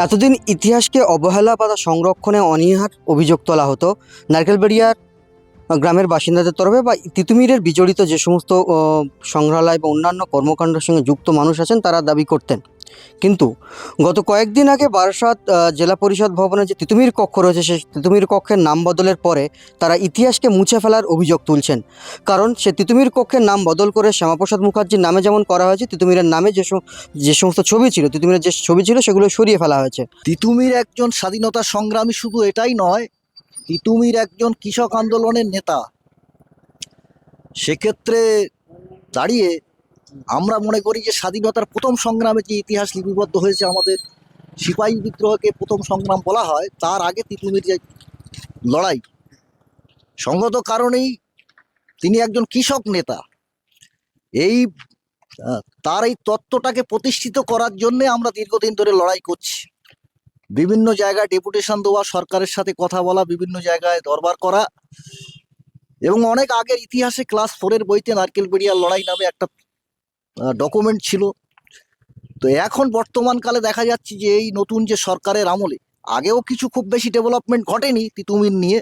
এতদিন ইতিহাসকে অবহেলা বা তা সংরক্ষণে অনীহার অভিযোগ তোলা হতো নারকেলবেড়িয়ার গ্রামের বাসিন্দাদের তরফে বা তিতুমিরের বিজড়িত যে সমস্ত সংগ্রহালয় বা অন্যান্য কর্মকাণ্ডের সঙ্গে যুক্ত মানুষ আছেন তারা দাবি করতেন। কিন্তু গত কয়েকদিন আগে বারাসাত জেলা পরিষদ ভবনে যে তিতুমির কক্ষ রয়েছে সেই তিতুমির কক্ষের নাম বদলের পরে তারা ইতিহাসকে মুছে ফেলার অভিযোগ তুলছেন। কারণ সে তিতুমির কক্ষের নাম বদল করে শ্যামাপ্রসাদ মুখার্জির নামে যেমন করা হয়েছে, তিতুমিরের নামে যে সমস্ত ছবি ছিল, তিতুমিরের যে ছবি ছিল সেগুলো সরিয়ে ফেলা হয়েছে। তিতুমির একজন স্বাধীনতা সংগ্রামী শুধু এটাই নয়, তিতুমির একজন কৃষক আন্দোলনের নেতা। সেক্ষেত্রে দাঁড়িয়ে আমরা মনে করি যে স্বাধীনতার প্রথম সংগ্রামে যে ইতিহাস লিপিবদ্ধ হয়েছে, আমাদের সিপাহী বিদ্রোহকে প্রথম সংগ্রাম বলা হয়, তার আগে তিতুমির যে লড়াই, সঙ্গত কারণেই তিনি একজন কৃষক নেতা। এই তার এই তত্ত্বটাকে প্রতিষ্ঠিত করার জন্যে আমরা দীর্ঘদিন ধরে লড়াই করছি। বিভিন্ন জায়গায় ডেপুটেশন দেওয়া, সরকারের সাথে কথা বলা, বিভিন্ন জায়গায় দরবার করা, এবং অনেক আগের ইতিহাসে ক্লাস 4-এর বইতে নারকেলবেড়িয়ার লড়াই নামে একটা ডকুমেন্ট ছিল। তো এখন বর্তমানকালে দেখা যাচ্ছে যে এই নতুন যে সরকারের আমলে আগেও কিছু খুব বেশি ডেভেলপমেন্ট ঘটেনি তিতুমির নিয়ে,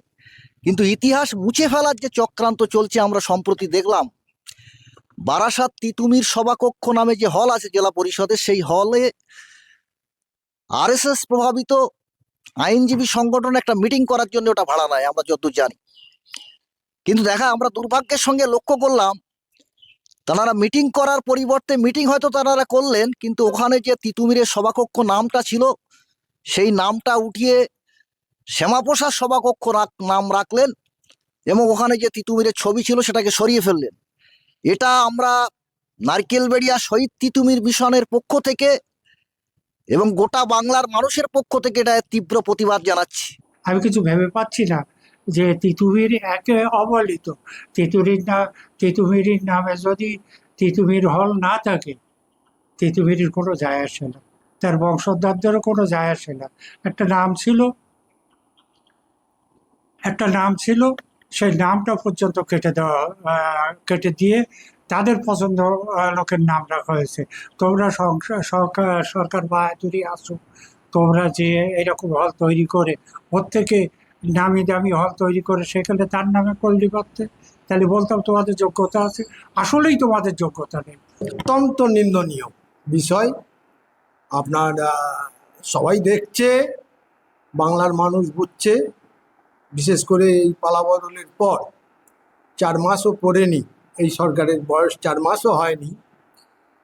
কিন্তু ইতিহাস মুছে ফেলার যে চক্রান্ত চলছে আমরা সম্প্রতি দেখলাম। বারাসাত তিতুমির সভাকক্ষ নামে যে হল আছে জেলা পরিষদের, সেই হলে আরএসএস প্রভাবিত আইনজীবী সংগঠন একটা মিটিং করার জন্য ওটা ভাড়া নেয়, আমরা যতদূর জানি। কিন্তু আমরা দুর্ভাগ্যের সঙ্গে লক্ষ্য করলাম, তারা মিটিং করার পরিবর্তে মিটিং হয়তো তারা করলেন, কিন্তু ওখানে যে তিতুমিরের সভাকক্ষ নামটা ছিল সেই নামটা উঠিয়ে শ্যামাপ্রসাদ সভাকক্ষ নাম রাখলেন, এবং ওখানে যে তিতুমিরের ছবি ছিল সেটাকে সরিয়ে ফেললেন। এটা আমরা নারকেলবেড়িয়া শহীদ তিতুমির মিশনের পক্ষ থেকে এবং গোটা বাংলার মানুষের পক্ষ থেকে এটা তীব্র প্রতিবাদ জানাচ্ছি। আমি কিছু ভেবে পাচ্ছি না যে তিতুমির একে অবহেলিত। তিতুমিরের নামে যদি তিতুমির হল না থাকে, তিতুমিরের কোনো যায় আসে না, তার বংশধরদেরও কোনো যায় আসে না। একটা নাম ছিল, সেই নামটা পর্যন্ত কেটে দিয়ে তাদের পছন্দ লোকের নাম রাখা হয়েছে। তোমরা সরকার বাহাদুরি আসো, তোমরা যে এরকম হল তৈরি করে, ওর থেকে নামি দামি হল তৈরি করে সেখানে তার নামে করলি পারতে, তাহলে বলতাম তোমাদের যোগ্যতা আছে। আসলেই তোমাদের যোগ্যতা নেই। অত্যন্ত নিন্দনীয় বিষয়। আপনার সবাই দেখছে, বাংলার মানুষ বুঝছে, বিশেষ করে এই পালাবদলের পর 4 মাসও পড়েনি, এই সরকারের বয়স 4 মাসও হয়নি,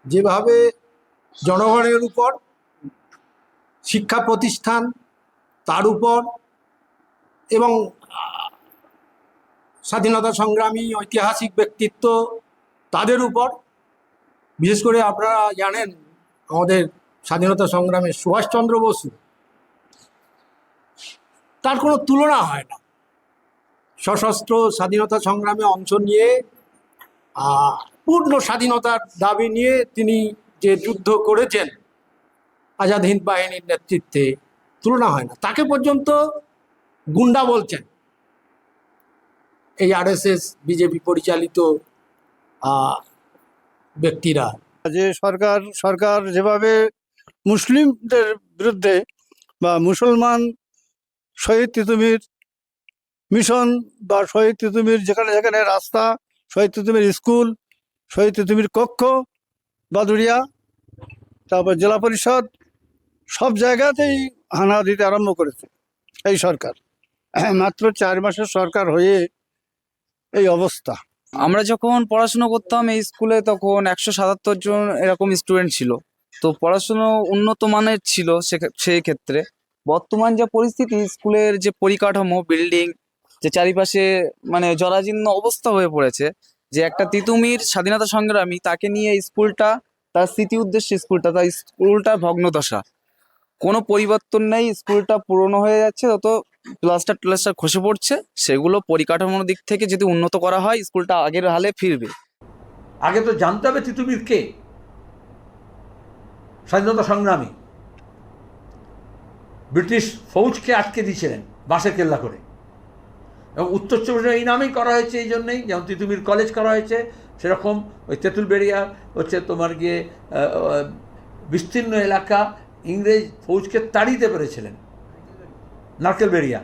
যেভাবে জনগণের উপর, শিক্ষা প্রতিষ্ঠান তার উপর, এবং স্বাধীনতা সংগ্রামী ঐতিহাসিক ব্যক্তিত্ব তাদের উপর, বিশেষ করে আপনারা জানেন আমাদের স্বাধীনতা সংগ্রামে সুভাষচন্দ্র বসু, তার কোনো তুলনা হয় না। সশস্ত্র স্বাধীনতা সংগ্রামে অংশ নিয়ে পূর্ণ স্বাধীনতার দাবি নিয়ে তিনি যে যুদ্ধ করেছেন আজাদ হিন্দ বাহিনীর নেতৃত্বে, তুলনা হয় না। তাকে পর্যন্ত গুন্ডা বলছেন এই আরএসএস বিজেপি পরিচালিত ব্যক্তিরা। যে সরকার যেভাবে মুসলিমদের বিরুদ্ধে বা মুসলমান শহীদ তিতুমির মিশন বা শহীদ তিতুমির যেখানে যেখানে রাস্তা, শহীদ তিতুমির স্কুল, শহীদ তিতুমির কক্ষ, বাদুড়িয়া, তারপর জেলা পরিষদ, সব জায়গাতেই হানা দিতে আরম্ভ করেছে এই সরকার। মাত্র 4 মাসের সরকার হয়ে এই অবস্থা। আমরা যখন পড়াশোনা করতাম এই স্কুলে, তখন 177 জন এরকম স্টুডেন্ট ছিল। তো পড়াশুনো উন্নত মানের ছিল সেই ক্ষেত্রে। বর্তমান যে পরিস্থিতি, স্কুলের যে পরিকাঠামো, বিল্ডিং, যে চারিপাশে মানে জরাজীর্ণ অবস্থা হয়ে পড়েছে, যে একটা তিতুমির স্বাধীনতা সংগ্রামী, তাকে নিয়ে স্কুলটা, তার স্মৃতি উদ্দেশ্যে স্কুলটা ভগ্নদশা, কোনো পরিবর্তন নেই। স্কুলটা পুরনো হয়ে যাচ্ছে, তত প্লাস্টার খসে পড়ছে। সেগুলো পরিকাঠামোর দিক থেকে যদি উন্নত করা হয়, স্কুলটা আগের হালে ফিরবে। আগে তো জানতে হবে তিতুমির কে, স্বাধীনতা সংগ্রামী। ব্রিটিশ ফৌজকে আটকে দিয়েছিলেন বাসে কেল্লা করে, এবং উত্তর চব্বিশ এই নামেই করা হয়েছে। এই জন্যই যেমন তিতুমির কলেজ করা হয়েছে, সেরকম ওই তেঁতুলবেড়িয়া হচ্ছে তোমার গিয়ে বিস্তীর্ণ এলাকা, ইংরেজ ফৌজকে তাড়িতে পেরেছিলেন নারকেলবেড়িয়া।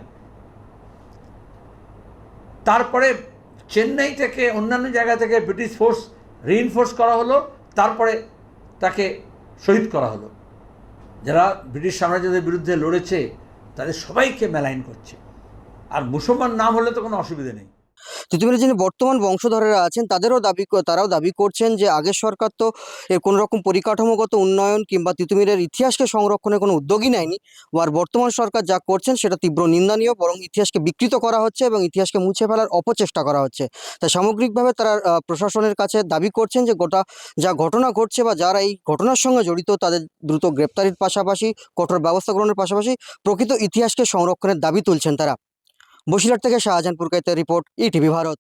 তারপরে চেন্নাই থেকে অন্যান্য জায়গা থেকে ব্রিটিশ ফোর্স রিইনফোর্স করা হলো, তারপরে তাকে শহীদ করা হলো। যারা ব্রিটিশ সাম্রাজ্যের বিরুদ্ধে লড়েছে তাদের সবাইকে মেলাইন করছে, আর মুসলমান নাম হলে তো কোনো অসুবিধা নেই। তিতুমিরের যিনি বর্তমান বংশধরেরা আছেন তারাও দাবি করছেন যে আগের সরকার তো এর কোনো রকম পরিকাঠামোগত উন্নয়ন কিংবা তিতুমিরের ইতিহাসকে সংরক্ষণে কোনো উদ্যোগই নেয়নি। আর বর্তমান সরকার যা করছেন সেটা তীব্র নিন্দনীয়, বরং ইতিহাসকে বিকৃত করা হচ্ছে এবং ইতিহাসকে মুছে ফেলার অপচেষ্টা করা হচ্ছে। তাই সামগ্রিকভাবে তারা প্রশাসনের কাছে দাবি করছেন যে যা ঘটনা ঘটছে বা যারা এই ঘটনার সঙ্গে জড়িত তাদের দ্রুত গ্রেপ্তারির পাশাপাশি কঠোর ব্যবস্থা গ্রহণের পাশাপাশি প্রকৃত ইতিহাসকে সংরক্ষণের দাবি তুলছেন তারা। বসিরহাট থেকে শাহজাহান পুরকাইতের রিপোর্ট, ইটিভি ভারত।